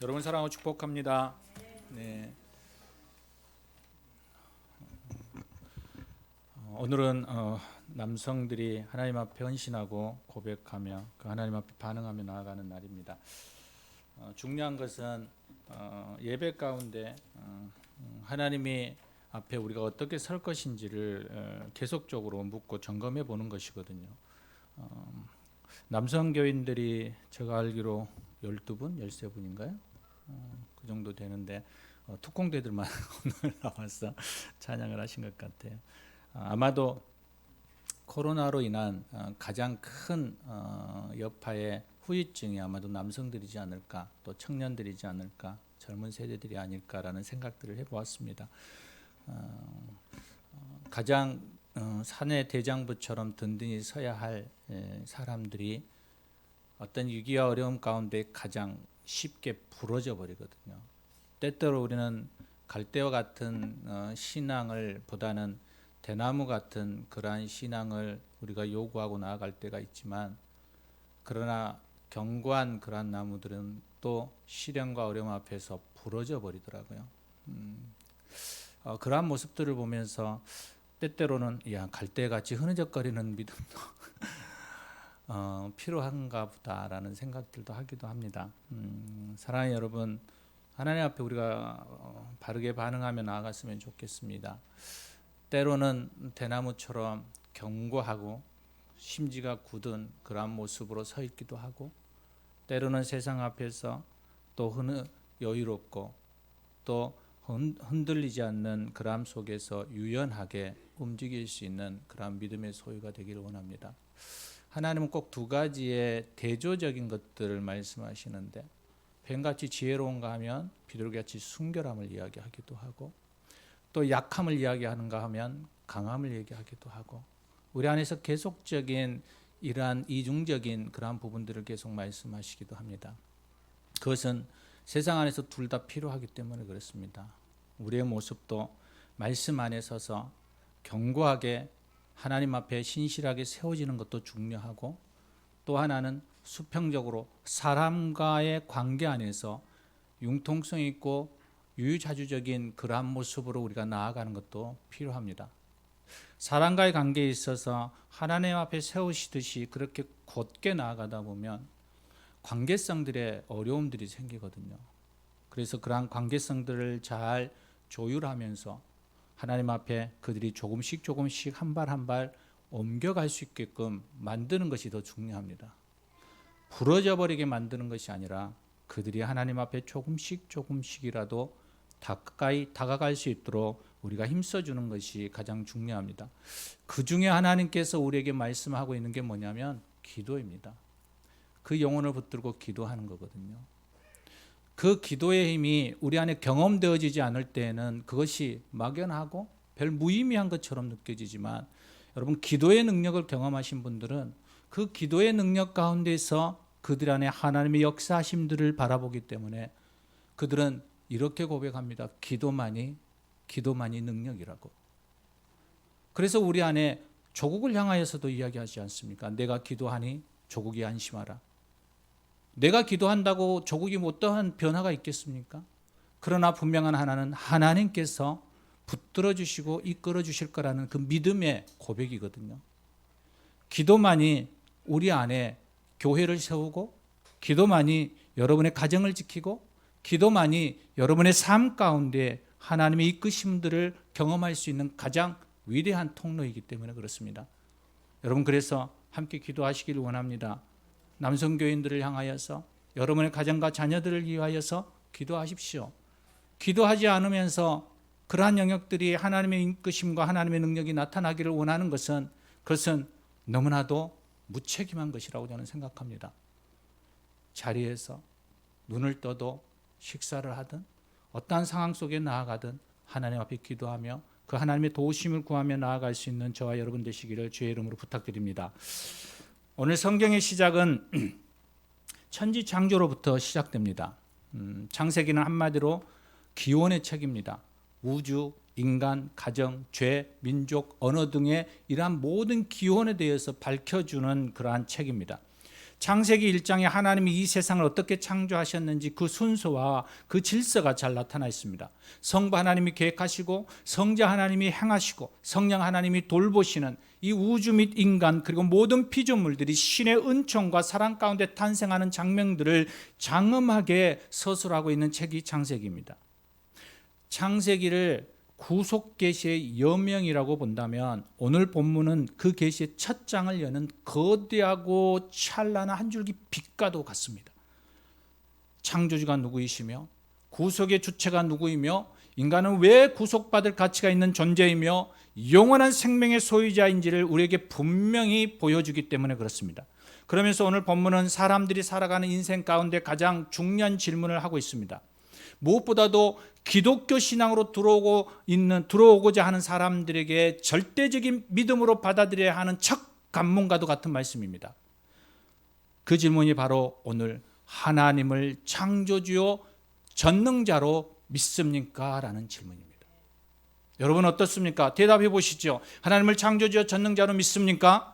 여러분 사랑하고 축복합니다. 네. 오늘은 남성들이 하나님 앞에 헌신하고 고백하며 그 하나님 앞에 반응하며 나아가는 날입니다. 중요한 것은 예배 가운데 하나님이 앞에 우리가 어떻게 설 것인지를 계속적으로 묻고 점검해 보는 것이거든요. 남성 교인들이 제가 알기로 12분, 13분인가요? 그 정도 되는데 특공대들만 오늘 나와서 찬양을 하신 것 같아요. 아마도 코로나로 인한 가장 큰 여파의 후유증이 아마도 남성들이지 않을까, 또 청년들이지 않을까, 젊은 세대들이 아닐까라는 생각들을 해보았습니다. 가장 사내 대장부처럼 든든히 서야 할 사람들이 어떤 위기와 어려움 가운데 가장 쉽게 부러져 버리거든요. 때때로 우리는 갈대와 같은 신앙을 보다는 대나무 같은 그러한 신앙을 우리가 요구하고 나아갈 때가 있지만, 그러나 견고한 그러한 나무들은 또 시련과 어려움 앞에서 부러져 버리더라고요. 그러한 모습들을 보면서 때때로는 갈대같이 흐느적거리는 믿음도 필요한가 보다라는 생각들도 하기도 합니다. 사랑하는 여러분, 하나님 앞에 우리가 바르게 반응하며 나아갔으면 좋겠습니다. 때로는 대나무처럼 견고하고 심지가 굳은 그러한 모습으로 서 있기도 하고, 때로는 세상 앞에서 또 여유롭고 또 흔들리지 않는 그람 속에서 유연하게 움직일 수 있는 그런 믿음의 소유가 되기를 원합니다. 하나님은 꼭 두 가지의 대조적인 것들을 말씀하시는데, 뱀같이 지혜로운가 하면 비둘기같이 순결함을 이야기하기도 하고, 또 약함을 이야기하는가 하면 강함을 얘기하기도 하고, 우리 안에서 계속적인 이러한 이중적인 그러한 부분들을 계속 말씀하시기도 합니다. 그것은 세상 안에서 둘 다 필요하기 때문에 그렇습니다. 우리의 모습도 말씀 안에 서서 견고하게 하나님 앞에 신실하게 세워지는 것도 중요하고, 또 하나는 수평적으로 사람과의 관계 안에서 융통성 있고 유유자주적인 그러한 모습으로 우리가 나아가는 것도 필요합니다. 사람과의 관계에 있어서 하나님 앞에 세우시듯이 그렇게 곧게 나아가다 보면 관계성들의 어려움들이 생기거든요. 그래서 그러한 관계성들을 잘 조율하면서 하나님 앞에 그들이 조금씩 한 발 한 발 옮겨갈 수 있게끔 만드는 것이 더 중요합니다. 부러져 버리게 만드는 것이 아니라 그들이 하나님 앞에 조금씩이라도 가까이 다가갈 수 있도록 우리가 힘써주는 것이 가장 중요합니다. 그 중에 하나님께서 우리에게 말씀하고 있는 게 뭐냐면 기도입니다. 그 영혼을 붙들고 기도하는 거거든요. 그 기도의 힘이 우리 안에 경험되어지지 않을 때에는 그것이 막연하고 별 무의미한 것처럼 느껴지지만, 여러분 기도의 능력을 경험하신 분들은 그 기도의 능력 가운데서 그들 안에 하나님의 역사하심들을 바라보기 때문에 그들은 이렇게 고백합니다. 기도만이 능력이라고. 그래서 우리 안에 조국을 향하여서도 이야기하지 않습니까? 내가 기도하니 조국이 안심하라. 내가 기도한다고 조국이 어떠한 변화가 있겠습니까? 그러나 분명한 하나는 하나님께서 붙들어 주시고 이끌어 주실 거라는 그 믿음의 고백이거든요. 기도만이 우리 안에 교회를 세우고, 기도만이 여러분의 가정을 지키고, 기도만이 여러분의 삶 가운데 하나님의 이끄심들을 경험할 수 있는 가장 위대한 통로이기 때문에 그렇습니다. 여러분, 그래서 함께 기도하시기를 원합니다. 남성 교인들을 향하여서, 여러분의 가정과 자녀들을 위하여서 기도하십시오. 기도하지 않으면서 그러한 영역들이 하나님의 이끄심과 하나님의 능력이 나타나기를 원하는 것은, 그것은 너무나도 무책임한 것이라고 저는 생각합니다. 자리에서 눈을 떠도 식사를 하든 어떠한 상황 속에 나아가든 하나님 앞에 기도하며 그 하나님의 도우심을 구하며 나아갈 수 있는 저와 여러분 되시기를 주의 이름으로 부탁드립니다. 오늘 성경의 시작은 천지창조로부터 시작됩니다. 창세기는 한마디로 기원의 책입니다. 우주, 인간, 가정, 죄, 민족, 언어 등의 이러한 모든 기원에 대해서 밝혀주는 그러한 책입니다. 창세기 1장에 하나님이 이 세상을 어떻게 창조하셨는지 그 순서와 그 질서가 잘 나타나 있습니다. 성부 하나님이 계획하시고 성자 하나님이 행하시고 성령 하나님이 돌보시는 이 우주 및 인간 그리고 모든 피조물들이 신의 은총과 사랑 가운데 탄생하는 장면들을 장엄하게 서술하고 있는 책이 창세기입니다. 창세기를 구속 계시의 여명이라고 본다면 오늘 본문은 그 계시의 첫 장을 여는 거대하고 찬란한 한 줄기 빛과도 같습니다. 창조주가 누구이시며 구속의 주체가 누구이며 인간은 왜 구속받을 가치가 있는 존재이며 영원한 생명의 소유자인지를 우리에게 분명히 보여주기 때문에 그렇습니다. 그러면서 오늘 본문은 사람들이 살아가는 인생 가운데 가장 중요한 질문을 하고 있습니다. 무엇보다도 기독교 신앙으로 들어오고자 하는 사람들에게 절대적인 믿음으로 받아들여야 하는 첫 관문과도 같은 말씀입니다. 그 질문이 바로 오늘 하나님을 창조주요 전능자로 믿습니까? 라는 질문입니다. 여러분 어떻습니까? 대답해 보시죠. 하나님을 창조주요 전능자로 믿습니까?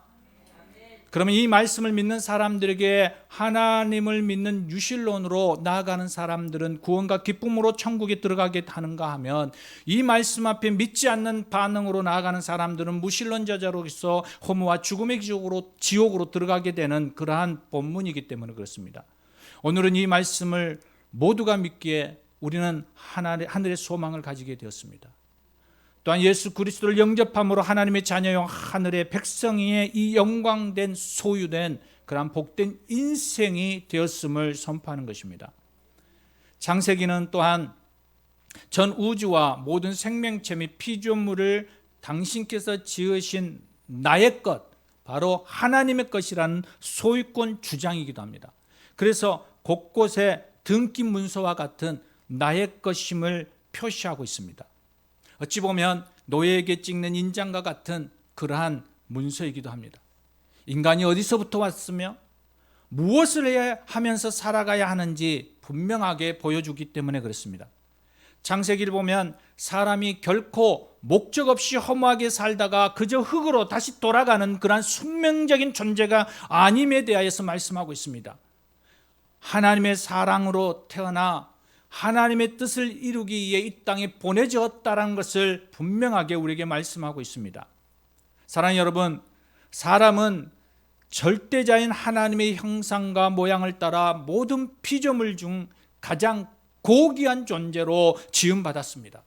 그러면 이 말씀을 믿는 사람들에게 하나님을 믿는 유실론으로 나아가는 사람들은 구원과 기쁨으로 천국에 들어가게 하는가 하면 이 말씀 앞에 믿지 않는 반응으로 나아가는 사람들은 무신론자로서 허무와 죽음의 지옥으로 들어가게 되는 그러한 본문이기 때문에 그렇습니다. 오늘은 이 말씀을 모두가 믿기에 우리는 하늘의 소망을 가지게 되었습니다. 또한 예수 그리스도를 영접함으로 하나님의 자녀요 하늘의 백성의 이 영광된 소유된 그러한 복된 인생이 되었음을 선포하는 것입니다. 창세기는 또한 전 우주와 모든 생명체 및 피조물을 당신께서 지으신 나의 것, 바로 하나님의 것이라는 소유권 주장이기도 합니다. 그래서 곳곳에 등기 문서와 같은 나의 것임을 표시하고 있습니다. 어찌 보면 노예에게 찍는 인장과 같은 그러한 문서이기도 합니다. 인간이 어디서부터 왔으며 무엇을 해야 하면서 살아가야 하는지 분명하게 보여주기 때문에 그렇습니다. 창세기를 보면 사람이 결코 목적 없이 허무하게 살다가 그저 흙으로 다시 돌아가는 그러한 숙명적인 존재가 아님에 대하여서 말씀하고 있습니다. 하나님의 사랑으로 태어나 하나님의 뜻을 이루기 위해 이 땅에 보내졌다는 것을 분명하게 우리에게 말씀하고 있습니다. 사랑하는 여러분, 사람은 절대자인 하나님의 형상과 모양을 따라 모든 피조물 중 가장 고귀한 존재로 지음받았습니다.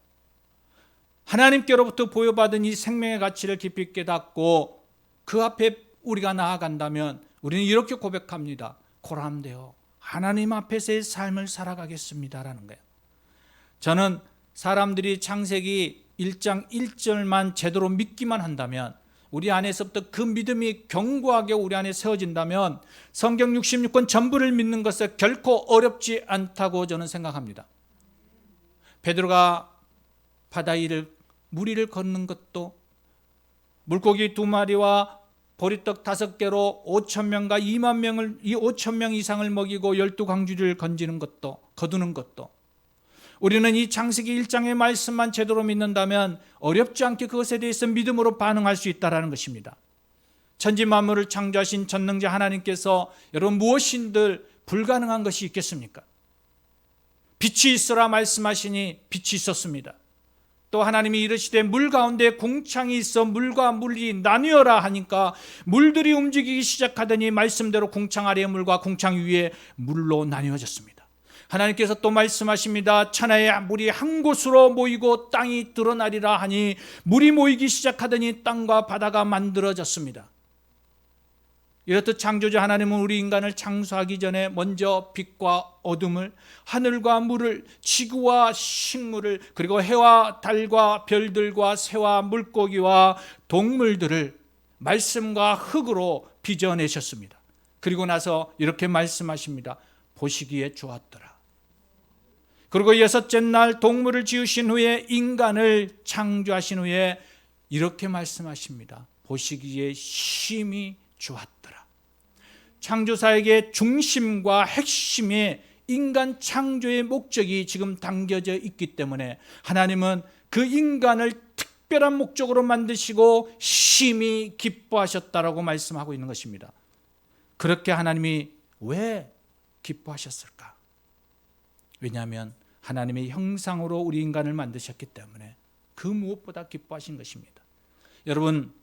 하나님께로부터 보여받은 이 생명의 가치를 깊이 깨닫고 그 앞에 우리가 나아간다면 우리는 이렇게 고백합니다. 고람되어 하나님 앞에서의 삶을 살아가겠습니다라는 거예요. 저는 사람들이 창세기 1장 1절만 제대로 믿기만 한다면, 우리 안에서부터 그 믿음이 견고하게 우리 안에 세워진다면 성경 66권 전부를 믿는 것은 결코 어렵지 않다고 저는 생각합니다. 베드로가 바다 위를 무리를 걷는 것도, 물고기 2마리와 보리떡 5개로 5,000명과 2만 명을, 이 5,000명 이상을 먹이고 12광주리를 거두는 것도, 우리는 이 창세기 1장의 말씀만 제대로 믿는다면 어렵지 않게 그것에 대해서 믿음으로 반응할 수 있다는 것입니다. 천지 만물을 창조하신 전능자 하나님께서 여러분 무엇인들 불가능한 것이 있겠습니까? 빛이 있으라 말씀하시니 빛이 있었습니다. 또 하나님이 이르시되 물 가운데 궁창이 있어 물과 물이 나뉘어라 하니까 물들이 움직이기 시작하더니 말씀대로 궁창 아래의 물과 궁창 위에 물로 나뉘어졌습니다. 하나님께서 또 말씀하십니다. 천하의 물이 한 곳으로 모이고 땅이 드러나리라 하니 물이 모이기 시작하더니 땅과 바다가 만들어졌습니다. 이렇듯 창조주 하나님은 우리 인간을 창조하기 전에 먼저 빛과 어둠을, 하늘과 물을, 지구와 식물을, 그리고 해와 달과 별들과 새와 물고기와 동물들을 말씀과 흙으로 빚어내셨습니다. 그리고 나서 이렇게 말씀하십니다. 보시기에 좋았더라. 그리고 6째 날 동물을 지으신 후에 인간을 창조하신 후에 이렇게 말씀하십니다. 보시기에 심히 좋았더라. 창조사에게 중심과 핵심의 인간 창조의 목적이 지금 담겨져 있기 때문에 하나님은 그 인간을 특별한 목적으로 만드시고 심히 기뻐하셨다라고 말씀하고 있는 것입니다. 그렇게 하나님이 왜 기뻐하셨을까? 왜냐하면 하나님의 형상으로 우리 인간을 만드셨기 때문에 그 무엇보다 기뻐하신 것입니다. 여러분,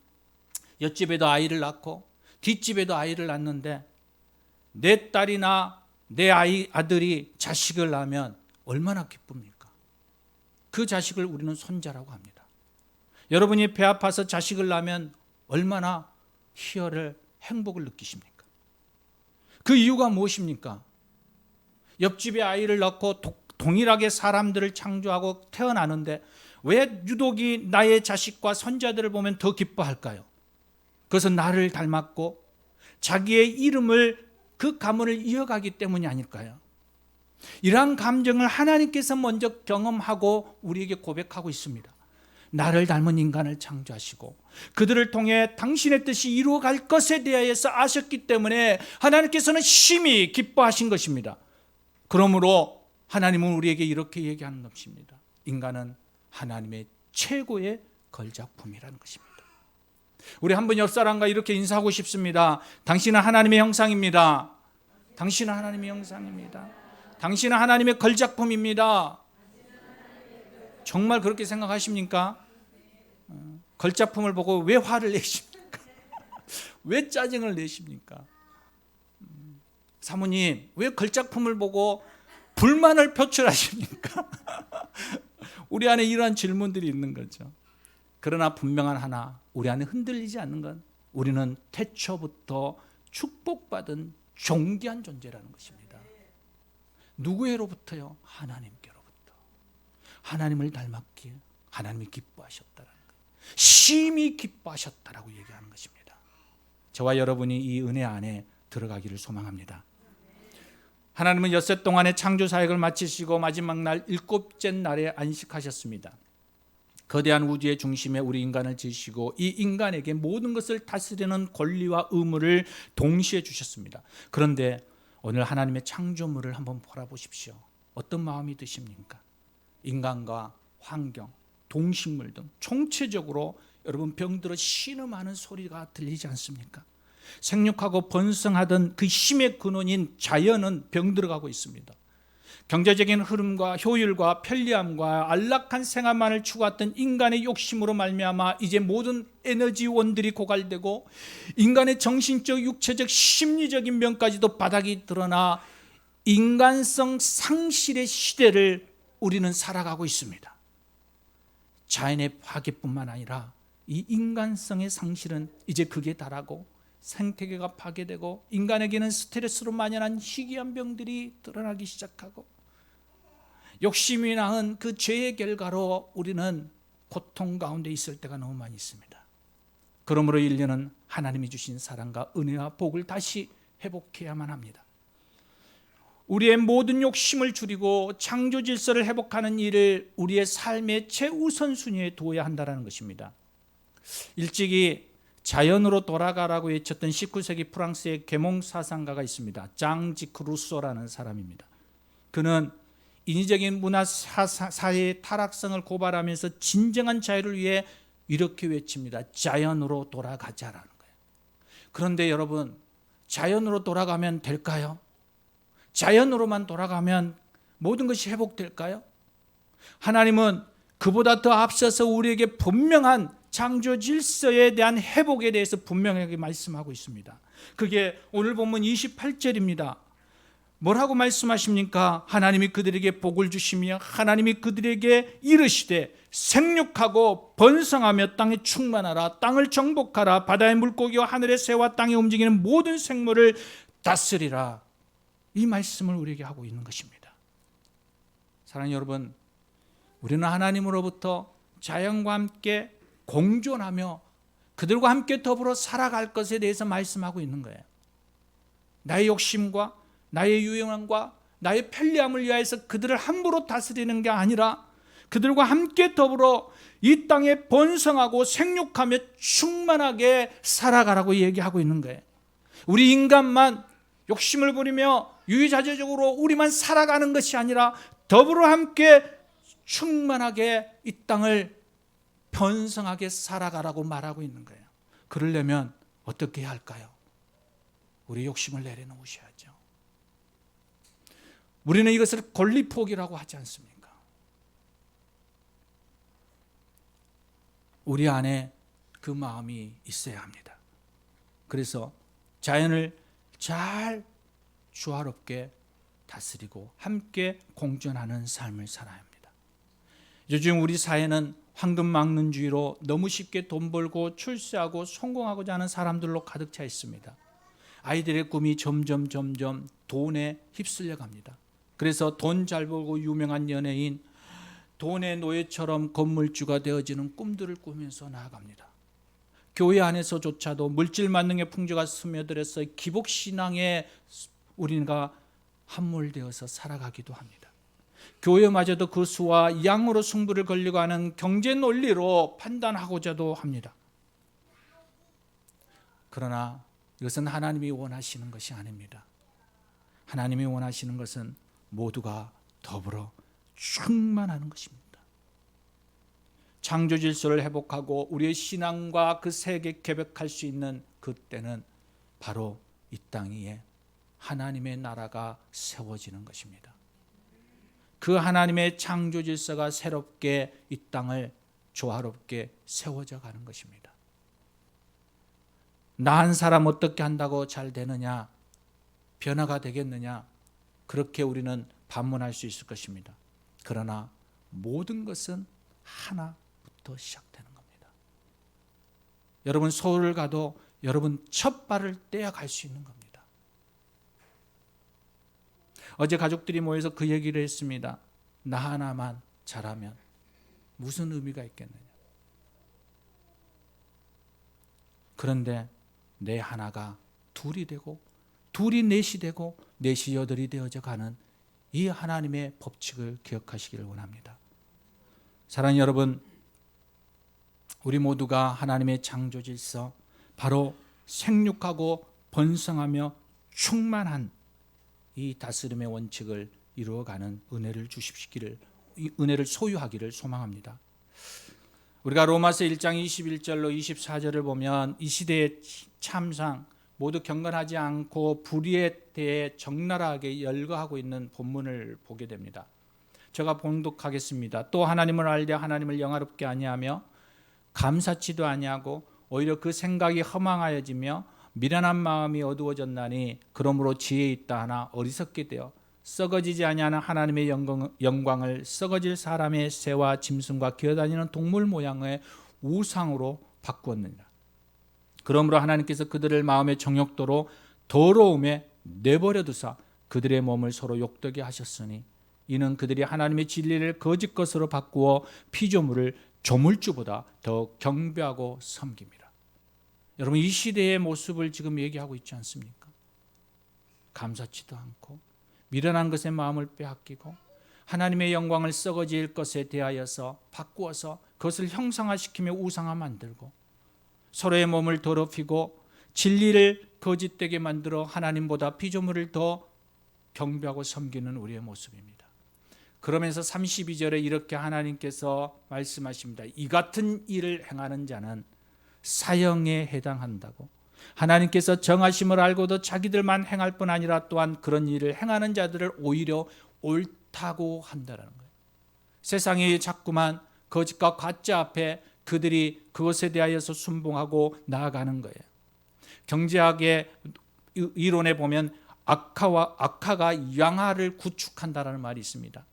옆집에도 아이를 낳고 뒷집에도 아이를 낳는데 내 딸이나 내 아들이 자식을 낳으면 얼마나 기쁩니까? 그 자식을 우리는 손자라고 합니다. 여러분이 배 아파서 자식을 낳으면 얼마나 희열을, 행복을 느끼십니까? 그 이유가 무엇입니까? 옆집에 아이를 낳고 동일하게 사람들을 창조하고 태어나는데 왜 유독이 나의 자식과 손자들을 보면 더 기뻐할까요? 그것은 나를 닮았고 자기의 이름을, 그 가문을 이어가기 때문이 아닐까요? 이러한 감정을 하나님께서 먼저 경험하고 우리에게 고백하고 있습니다. 나를 닮은 인간을 창조하시고 그들을 통해 당신의 뜻이 이루어갈 것에 대하여서 아셨기 때문에 하나님께서는 심히 기뻐하신 것입니다. 그러므로 하나님은 우리에게 이렇게 얘기하는 것입니다. 인간은 하나님의 최고의 걸작품이라는 것입니다. 우리 한번 옆 사람과 이렇게 인사하고 싶습니다. 당신은 하나님의 형상입니다. 당신은 하나님의 형상입니다. 당신은 하나님의 걸작품입니다. 정말 그렇게 생각하십니까? 걸작품을 보고 왜 화를 내십니까? 왜 짜증을 내십니까? 사모님, 왜 걸작품을 보고 불만을 표출하십니까? 우리 안에 이러한 질문들이 있는 거죠. 그러나 분명한 하나, 우리 안에 흔들리지 않는 건 우리는 태초부터 축복받은 존귀한 존재라는 것입니다. 누구로부터요? 하나님께로부터. 하나님을 닮았기에 하나님이 기뻐하셨다라는 거예요. 심히 기뻐하셨다라고 얘기하는 것입니다. 저와 여러분이 이 은혜 안에 들어가기를 소망합니다. 하나님은 엿새 동안의 창조 사역을 마치시고 마지막 날 일곱째 날에 안식하셨습니다. 거대한 우주의 중심에 우리 인간을 지으시고 이 인간에게 모든 것을 다스리는 권리와 의무를 동시에 주셨습니다. 그런데 오늘 하나님의 창조물을 한번 바라보십시오. 어떤 마음이 드십니까? 인간과 환경, 동식물 등 총체적으로 여러분 병들어 신음하는 소리가 들리지 않습니까? 생육하고 번성하던 그 힘의 근원인 자연은 병들어가고 있습니다. 경제적인 흐름과 효율과 편리함과 안락한 생활만을 추구했던 인간의 욕심으로 말미암아 이제 모든 에너지원들이 고갈되고 인간의 정신적, 육체적, 심리적인 면까지도 바닥이 드러나 인간성 상실의 시대를 우리는 살아가고 있습니다. 자연의 파괴뿐만 아니라 이 인간성의 상실은 이제 극에 달하고 생태계가 파괴되고 인간에게는 스트레스로 만연한 희귀한 병들이 드러나기 시작하고 욕심이 낳은 그 죄의 결과로 우리는 고통 가운데 있을 때가 너무 많이 있습니다. 그러므로 인류는 하나님이 주신 사랑과 은혜와 복을 다시 회복해야만 합니다. 우리의 모든 욕심을 줄이고 창조 질서를 회복하는 일을 우리의 삶의 최우선순위에 두어야 한다는 것입니다. 일찍이 자연으로 돌아가라고 외쳤던 19세기 프랑스의 계몽사상가가 있습니다. 장 지크 루소라는 사람입니다. 그는 인위적인 문화 사회의 타락성을 고발하면서 진정한 자유를 위해 이렇게 외칩니다. 자연으로 돌아가자라는 거예요. 그런데 여러분, 자연으로 돌아가면 될까요? 자연으로만 돌아가면 모든 것이 회복될까요? 하나님은 그보다 더 앞서서 우리에게 분명한 창조 질서에 대한 회복에 대해서 분명하게 말씀하고 있습니다. 그게 오늘 본문 28절입니다. 뭐라고 말씀하십니까? 하나님이 그들에게 복을 주시며 하나님이 그들에게 이르시되 생육하고 번성하며 땅에 충만하라, 땅을 정복하라, 바다의 물고기와 하늘의 새와 땅에 움직이는 모든 생물을 다스리라. 이 말씀을 우리에게 하고 있는 것입니다. 사랑하는 여러분, 우리는 하나님으로부터 자연과 함께 공존하며 그들과 함께 더불어 살아갈 것에 대해서 말씀하고 있는 거예요. 나의 욕심과 나의 유용함과 나의 편리함을 위하여서 그들을 함부로 다스리는 게 아니라 그들과 함께 더불어 이 땅에 번성하고 생육하며 충만하게 살아가라고 얘기하고 있는 거예요. 우리 인간만 욕심을 부리며 유유자적으로 우리만 살아가는 것이 아니라 더불어 함께 충만하게 이 땅을 번성하게 살아가라고 말하고 있는 거예요. 그러려면 어떻게 해야 할까요? 우리 욕심을 내려놓으셔야죠. 우리는 이것을 권리포기라고 하지 않습니까? 우리 안에 그 마음이 있어야 합니다. 그래서 자연을 잘 조화롭게 다스리고 함께 공존하는 삶을 살아야 합니다. 요즘 우리 사회는 황금망론주의로 너무 쉽게 돈 벌고 출세하고 성공하고자 하는 사람들로 가득 차 있습니다. 아이들의 꿈이 점점 돈에 휩쓸려 갑니다. 그래서 돈 잘 벌고 유명한 연예인, 돈의 노예처럼 건물주가 되어지는 꿈들을 꾸면서 나아갑니다. 교회 안에서조차도 물질 만능의 풍조가 스며들어서 기복신앙에 우리가 함몰되어서 살아가기도 합니다. 교회마저도 그 수와 양으로 승부를 걸리고 하는 경제 논리로 판단하고자도 합니다. 그러나 이것은 하나님이 원하시는 것이 아닙니다. 하나님이 원하시는 것은 모두가 더불어 충만하는 것입니다. 창조 질서를 회복하고 우리의 신앙과 그 세계 개벽할 수 있는 그때는 바로 이 땅 위에 하나님의 나라가 세워지는 것입니다. 그 하나님의 창조 질서가 새롭게 이 땅을 조화롭게 세워져 가는 것입니다. 나 한 사람 어떻게 한다고 잘 되느냐, 변화가 되겠느냐, 그렇게 우리는 반문할 수 있을 것입니다. 그러나 모든 것은 하나부터 시작되는 겁니다. 여러분 서울을 가도 여러분 첫 발을 떼어 갈 수 있는 겁니다. 어제 가족들이 모여서 그 얘기를 했습니다. 나 하나만 잘하면 무슨 의미가 있겠느냐. 그런데 내 하나가 둘이 되고 둘이 넷이 되고 넷이 여덟이 되어져 가는 이 하나님의 법칙을 기억하시기를 원합니다. 사랑하는 여러분, 우리 모두가 하나님의 창조 질서, 바로 생육하고 번성하며 충만한 이 다스림의 원칙을 이루어가는 은혜를 주십시기를, 이 은혜를 소유하기를 소망합니다. 우리가 로마서 1장 21절로 24절을 보면 이 시대의 참상 모두 경건하지 않고 불의에 대해 적나라하게 열거하고 있는 본문을 보게 됩니다. 제가 봉독하겠습니다. 또 하나님을 알되 하나님을 영화롭게 아니하며 감사치도 아니하고 오히려 그 생각이 허망하여지며 미련한 마음이 어두워졌나니 그러므로 지혜 있다 하나 어리석게 되어 썩어지지 아니하는 하나님의 영광을 썩어질 사람의 새와 짐승과 기어다니는 동물 모양의 우상으로 바꾸었느니라. 그러므로 하나님께서 그들을 마음의 정욕도로 더러움에 내버려 두사 그들의 몸을 서로 욕되게 하셨으니 이는 그들이 하나님의 진리를 거짓 것으로 바꾸어 피조물을 조물주보다 더 경배하고 섬깁니다. 여러분 이 시대의 모습을 지금 얘기하고 있지 않습니까? 감사치도 않고 미련한 것에 마음을 빼앗기고 하나님의 영광을 썩어질 것에 대하여서 바꾸어서 그것을 형상화시키며 우상화 만들고 서로의 몸을 더럽히고 진리를 거짓되게 만들어 하나님보다 피조물을 더 경배하고 섬기는 우리의 모습입니다. 그러면서 32절에 이렇게 하나님께서 말씀하십니다. 이 같은 일을 행하는 자는 사형에 해당한다고. 하나님께서 정하심을 알고도 자기들만 행할 뿐 아니라 또한 그런 일을 행하는 자들을 오히려 옳다고 한다는 거예요. 세상이 자꾸만 거짓과 가짜 앞에 그들이 그것에 대하여서 순봉하고 나아가는 거예요. 경제학의 이론에 보면 악화가 양화를 구축한다라는 말이 있습니다.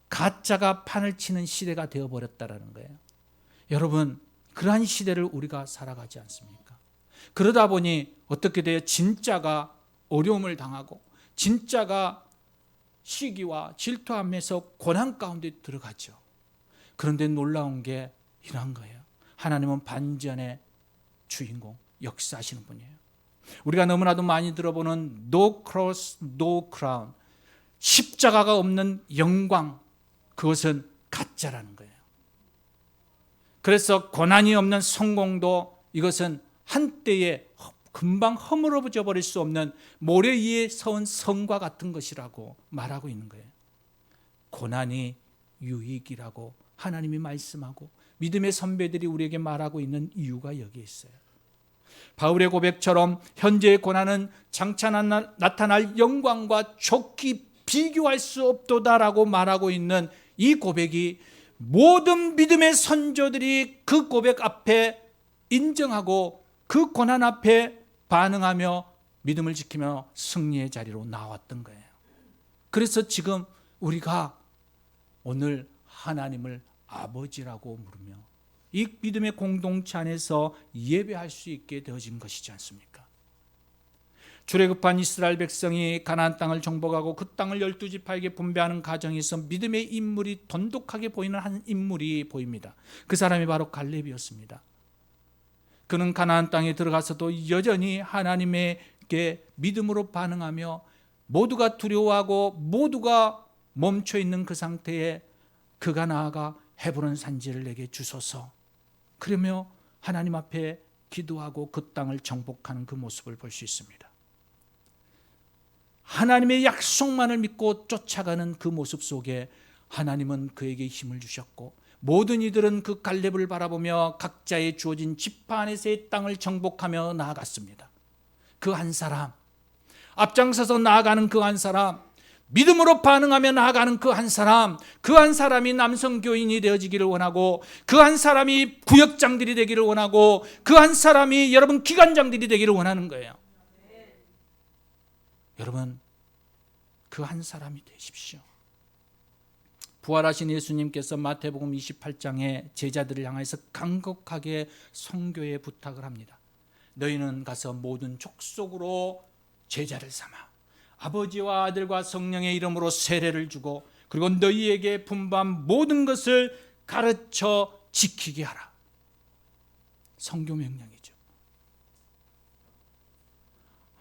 가짜가 판을 치는 시대가 되어버렸다라는 거예요. 여러분 그러한 시대를 우리가 살아가지 않습니까? 그러다 보니 어떻게 돼요? 진짜가 어려움을 당하고 진짜가 시기와 질투하면서 고난 가운데 들어가죠. 그런데 놀라운 게 이런 거예요. 하나님은 반전의 주인공, 역사하시는 분이에요. 우리가 너무나도 많이 들어보는 No cross, no crown, 십자가가 없는 영광, 그것은 가짜라는 거예요. 그래서 고난이 없는 성공도 이것은 한때에 금방 허물어져 버릴 수 없는 모래 위에 서은 성과 같은 것이라고 말하고 있는 거예요. 고난이 유익이라고 하나님이 말씀하고 믿음의 선배들이 우리에게 말하고 있는 이유가 여기에 있어요. 바울의 고백처럼 현재의 고난은 장차 나타날 영광과 좋기 비교할 수 없도다라고 말하고 있는 이 고백이 모든 믿음의 선조들이 그 고백 앞에 인정하고 그 고난 앞에 반응하며 믿음을 지키며 승리의 자리로 나왔던 거예요. 그래서 지금 우리가 오늘 하나님을 아버지라고 부르며 이 믿음의 공동체 안에서 예배할 수 있게 되어진 것이지 않습니까? 출애굽한 이스라엘 백성이 가나안 땅을 정복하고 그 땅을 12지파에게 분배하는 과정에서 믿음의 인물이 돈독하게 보이는 한 인물이 보입니다. 그 사람이 바로 갈렙이었습니다. 그는 가나안 땅에 들어가서도 여전히 하나님에게 믿음으로 반응하며 모두가 두려워하고 모두가 멈춰있는 그 상태에 그가 나아가 헤브론 산지를 내게 주소서, 그러며 하나님 앞에 기도하고 그 땅을 정복하는 그 모습을 볼 수 있습니다. 하나님의 약속만을 믿고 쫓아가는 그 모습 속에 하나님은 그에게 힘을 주셨고 모든 이들은 그 갈렙을 바라보며 각자의 주어진 지파 안에서의 땅을 정복하며 나아갔습니다. 그 한 사람, 앞장서서 나아가는 그 한 사람, 믿음으로 반응하며 나아가는 그 한 사람, 그 한 사람이 남성교인이 되어지기를 원하고 그 한 사람이 구역장들이 되기를 원하고 그 한 사람이 여러분 기관장들이 되기를 원하는 거예요. 여러분, 그 한 사람이 되십시오. 부활하신 예수님께서 마태복음 28장에 제자들을 향해서 간곡하게 선교에 부탁을 합니다. 너희는 가서 모든 족속으로 제자를 삼아 아버지와 아들과 성령의 이름으로 세례를 주고 그리고 너희에게 분부한 모든 것을 가르쳐 지키게 하라. 선교 명령이죠.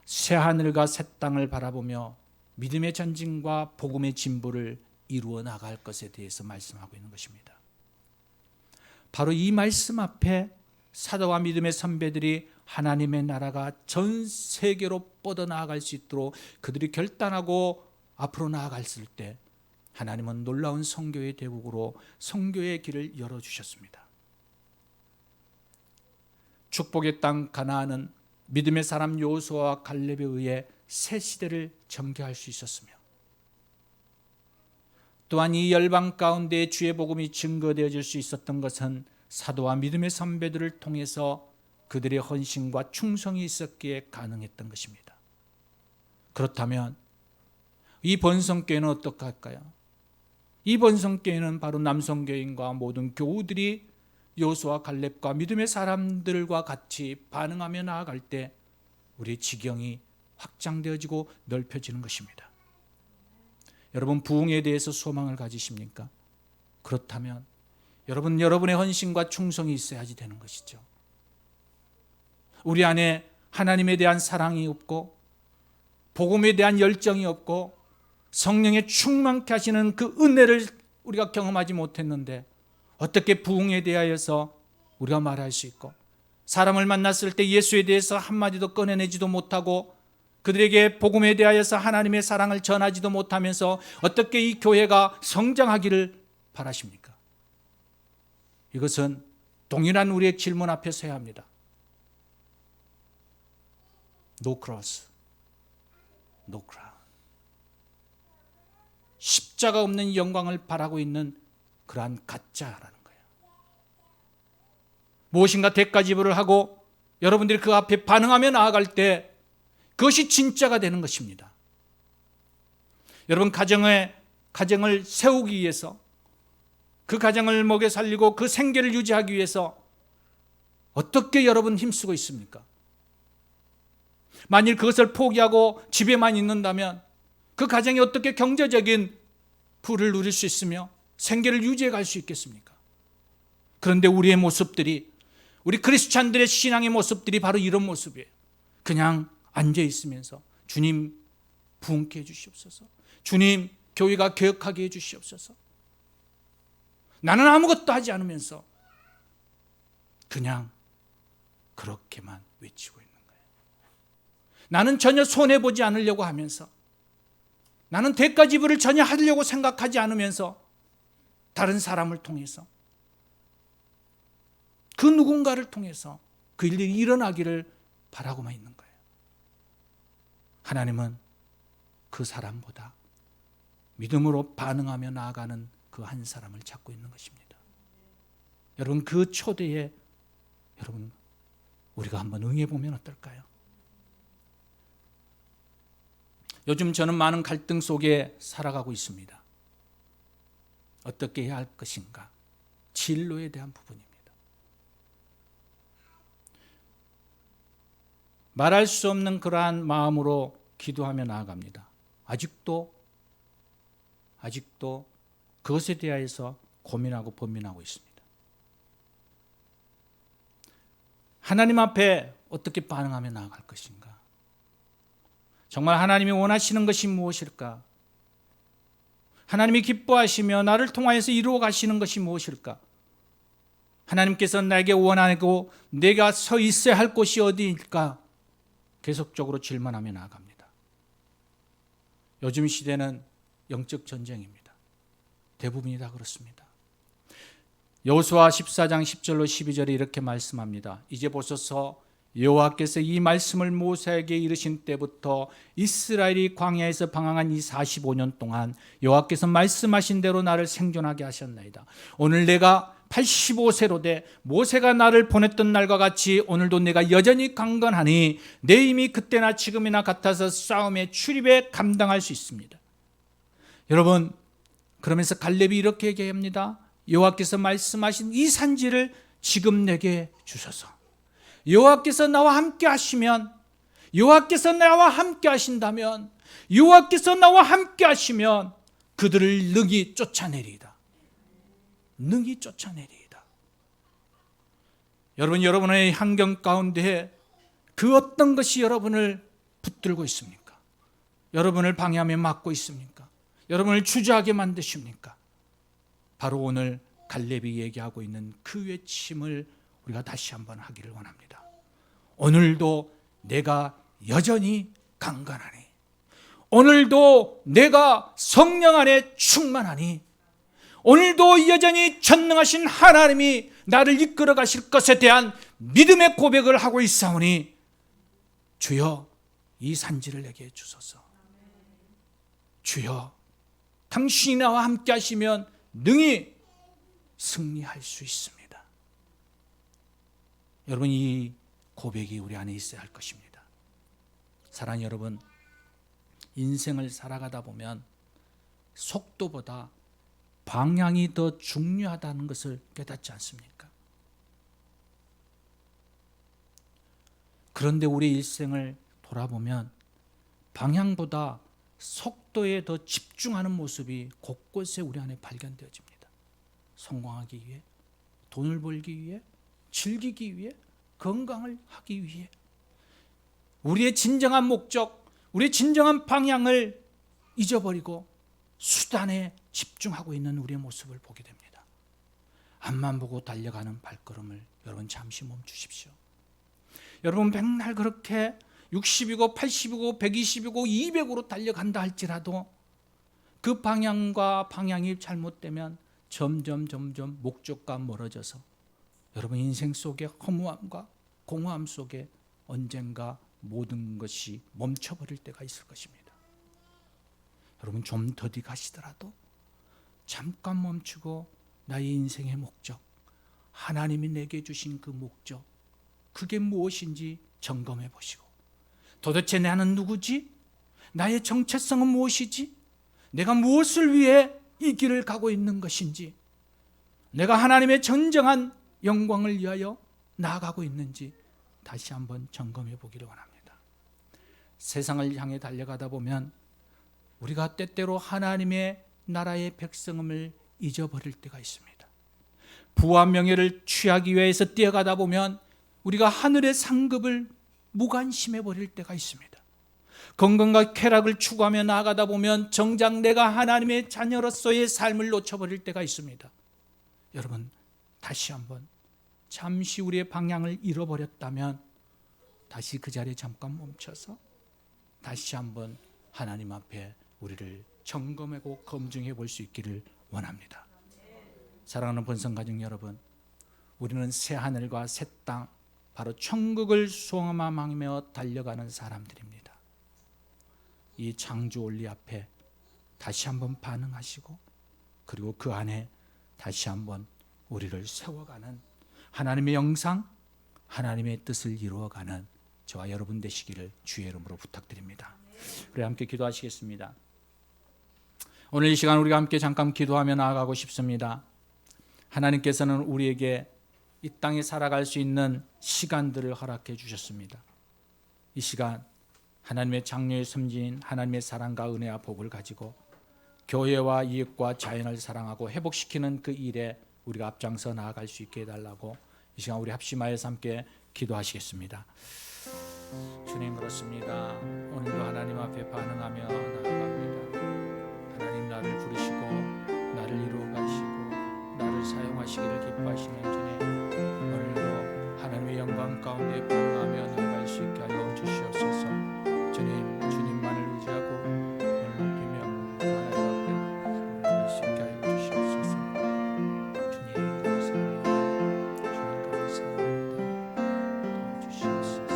새 하늘과 새 땅을 바라보며 믿음의 전진과 복음의 진보를 이루어 나갈 것에 대해서 말씀하고 있는 것입니다. 바로 이 말씀 앞에 사도와 믿음의 선배들이 하나님의 나라가 전 세계로 뻗어나갈 수 있도록 그들이 결단하고 앞으로 나아갔을 때 하나님은 놀라운 선교의 대국으로 선교의 길을 열어주셨습니다. 축복의 땅 가나안은 믿음의 사람 여호수아와 갈렙에 의해 새 시대를 전개할 수 있었으며 또한 이 열방 가운데 주의 복음이 증거되어질 수 있었던 것은 사도와 믿음의 선배들을 통해서 그들의 헌신과 충성이 있었기에 가능했던 것입니다. 그렇다면 이 번성교회는 어떻게 할까요? 이 번성교회는 바로 남성교인과 모든 교우들이 여호수아 갈렙과 믿음의 사람들과 같이 반응하며 나아갈 때 우리의 지경이 확장되어지고 넓혀지는 것입니다. 여러분, 부흥에 대해서 소망을 가지십니까? 그렇다면 여러분의 헌신과 충성이 있어야지 되는 것이죠. 우리 안에 하나님에 대한 사랑이 없고 복음에 대한 열정이 없고 성령의 충만케 하시는 그 은혜를 우리가 경험하지 못했는데 어떻게 부흥에 대하여서 우리가 말할 수 있고 사람을 만났을 때 예수에 대해서 한마디도 꺼내내지도 못하고 그들에게 복음에 대하여서 하나님의 사랑을 전하지도 못하면서 어떻게 이 교회가 성장하기를 바라십니까? 이것은 동일한 우리의 질문 앞에 서야 합니다. No cross, no crown. 십자가 없는 영광을 바라고 있는 그러한 가짜라는 거예요. 무엇인가 대가 지불을 하고 여러분들이 그 앞에 반응하며 나아갈 때 그것이 진짜가 되는 것입니다. 여러분, 가정을 세우기 위해서 그 가정을 먹여 살리고 그 생계를 유지하기 위해서 어떻게 여러분 힘쓰고 있습니까? 만일 그것을 포기하고 집에만 있는다면 그 가정이 어떻게 경제적인 부를 누릴 수 있으며 생계를 유지해 갈 수 있겠습니까? 그런데 우리의 모습들이, 우리 크리스찬들의 신앙의 모습들이 바로 이런 모습이에요. 그냥 앉아 있으면서 주님 부흥케 해 주시옵소서, 주님 교회가 개혁하게 해 주시옵소서. 나는 아무것도 하지 않으면서 그냥 그렇게만 외치고 있는 거예요. 나는 전혀 손해보지 않으려고 하면서, 나는 대가 지불을 전혀 하려고 생각하지 않으면서 다른 사람을 통해서, 그 누군가를 통해서 그 일이 일어나기를 바라고만 있는 거예요. 하나님은 그 사람보다 믿음으로 반응하며 나아가는 그 한 사람을 찾고 있는 것입니다. 여러분, 그 초대에 여러분 우리가 한번 응해보면 어떨까요? 요즘 저는 많은 갈등 속에 살아가고 있습니다. 어떻게 해야 할 것인가? 진로에 대한 부분입니다. 말할 수 없는 그러한 마음으로 기도하며 나아갑니다. 아직도 그것에 대해서 고민하고 번민하고 있습니다. 하나님 앞에 어떻게 반응하며 나아갈 것인가? 정말 하나님이 원하시는 것이 무엇일까? 하나님이 기뻐하시며 나를 통하여서 이루어 가시는 것이 무엇일까? 하나님께서 나에게 원하고 내가 서 있어야 할 곳이 어디일까? 계속적으로 질문하며 나아갑니다. 요즘 시대는 영적 전쟁입니다. 대부분이 다 그렇습니다. 여호수아 14장 10절로 12절에 이렇게 말씀합니다. 이제 보소서, 여호와께서 이 말씀을 모세에게 이르신 때부터 이스라엘이 광야에서 방황한 이 45년 동안 여호와께서 말씀하신 대로 나를 생존하게 하셨나이다. 오늘 내가 85세로 돼 모세가 나를 보냈던 날과 같이 오늘도 내가 여전히 강건하니 내 힘이 그때나 지금이나 같아서 싸움에 출입에 감당할 수 있습니다. 여러분, 그러면서 갈렙이 이렇게 얘기합니다. 여호와께서 말씀하신 이 산지를 지금 내게 주소서. 여호와께서 나와 함께 하시면, 여호와께서 나와 함께 하신다면, 여호와께서 나와 함께 하시면 그들을 능히 쫓아내리이다. 능히 쫓아내리이다. 여러분, 여러분의 환경 가운데 그 어떤 것이 여러분을 붙들고 있습니까? 여러분을 방해하며 막고 있습니까? 여러분을 주저하게 만드십니까? 바로 오늘 갈렙이 얘기하고 있는 그 외침을 우리가 다시 한번 하기를 원합니다. 오늘도 내가 여전히 강건하니, 오늘도 내가 성령 안에 충만하니, 오늘도 여전히 전능하신 하나님이 나를 이끌어 가실 것에 대한 믿음의 고백을 하고 있사오니 주여 이 산지를 내게 주소서. 주여 당신이 나와 함께 하시면 능히 승리할 수 있습니다. 여러분, 이 고백이 우리 안에 있어야 할 것입니다. 사랑하는 여러분, 인생을 살아가다 보면 속도보다 방향이 더 중요하다는 것을 깨닫지 않습니까? 그런데 우리 일생을 돌아보면 방향보다 속도에 더 집중하는 모습이 곳곳에 우리 안에 발견되어집니다. 성공하기 위해, 돈을 벌기 위해, 즐기기 위해, 건강을 하기 위해 우리의 진정한 목적, 우리의 진정한 방향을 잊어버리고 수단에 집중하고 있는 우리의 모습을 보게 됩니다. 앞만 보고 달려가는 발걸음을 여러분 잠시 멈추십시오. 여러분 맨날 그렇게 60이고 80이고 120이고 200으로 달려간다 할지라도 그 방향이 잘못되면 점점 목적과 멀어져서 여러분 인생 속의 허무함과 공허함 속에 언젠가 모든 것이 멈춰버릴 때가 있을 것입니다. 여러분 좀 더디 가시더라도 잠깐 멈추고 나의 인생의 목적, 하나님이 내게 주신 그 목적, 그게 무엇인지 점검해 보시고 도대체 나는 누구지? 나의 정체성은 무엇이지? 내가 무엇을 위해 이 길을 가고 있는 것인지, 내가 하나님의 전정한 영광을 위하여 나아가고 있는지 다시 한번 점검해 보기를 원합니다. 세상을 향해 달려가다 보면 우리가 때때로 하나님의 나라의 백성임을 잊어버릴 때가 있습니다. 부와 명예를 취하기 위해서 뛰어가다 보면 우리가 하늘의 상급을 무관심해 버릴 때가 있습니다. 건강과 쾌락을 추구하며 나아가다 보면 정작 내가 하나님의 자녀로서의 삶을 놓쳐버릴 때가 있습니다. 여러분 다시 한번 잠시 우리의 방향을 잃어버렸다면 다시 그 자리에 잠깐 멈춰서 다시 한번 하나님 앞에 우리를 점검하고 검증해 볼 수 있기를 원합니다. 사랑하는 본성가족 여러분, 우리는 새 하늘과 새 땅, 바로 천국을 소망하며 달려가는 사람들입니다. 이 창조 원리 앞에 다시 한번 반응하시고 그리고 그 안에 다시 한번 우리를 세워가는 하나님의 영상, 하나님의 뜻을 이루어가는 저와 여러분 되시기를 주의 이름으로 부탁드립니다. 우리 함께 기도하시겠습니다. 오늘 이 시간 우리가 함께 잠깐 기도하며 나아가고 싶습니다. 하나님께서는 우리에게 이 땅에 살아갈 수 있는 시간들을 허락해 주셨습니다. 이 시간 하나님의 장래의 섬진 하나님의 사랑과 은혜와 복을 가지고 교회와 이웃과 자연을 사랑하고 회복시키는 그 일에 우리가 앞장서 나아갈 수 있게 해달라고 이 시간 우리 합심하여서 함께 기도하시겠습니다. 주님, 그렇습니다. 오늘도 하나님 앞에 반응하며 나아갑니다. 하나님, 나를 부르시고 나를 이루어 가시고 나를 사용하시기를 기뻐하시는 주님, 오늘도 하나님의 영광 가운데 반응하며 나아갈 수 있게 하여 주시옵소서. 주님, 주님만을 의지하고 오늘 높이며 그 하나님 앞에 설 수 있게 하여 주시옵소서. 주님, 감사합니다. 주님, 감사합니다. 도와주시옵소서.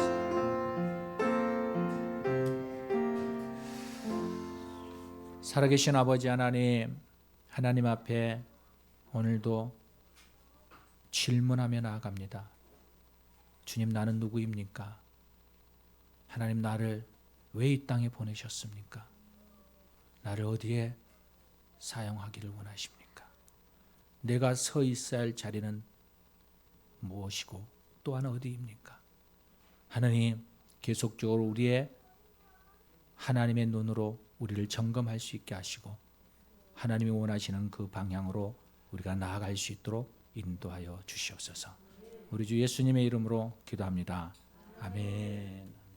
살아계신 아버지 하나님, 하나님 앞에 오늘도 질문하며 나아갑니다. 주님, 나는 누구입니까? 하나님, 나를 왜 이 땅에 보내셨습니까? 나를 어디에 사용하기를 원하십니까? 내가 서 있어야 할 자리는 무엇이고 또한 어디입니까? 하나님, 계속적으로 우리의 하나님의 눈으로 우리를 점검할 수 있게 하시고 하나님이 원하시는 그 방향으로 우리가 나아갈 수 있도록 인도하여 주시옵소서. 우리 주 예수님의 이름으로 기도합니다. 아멘.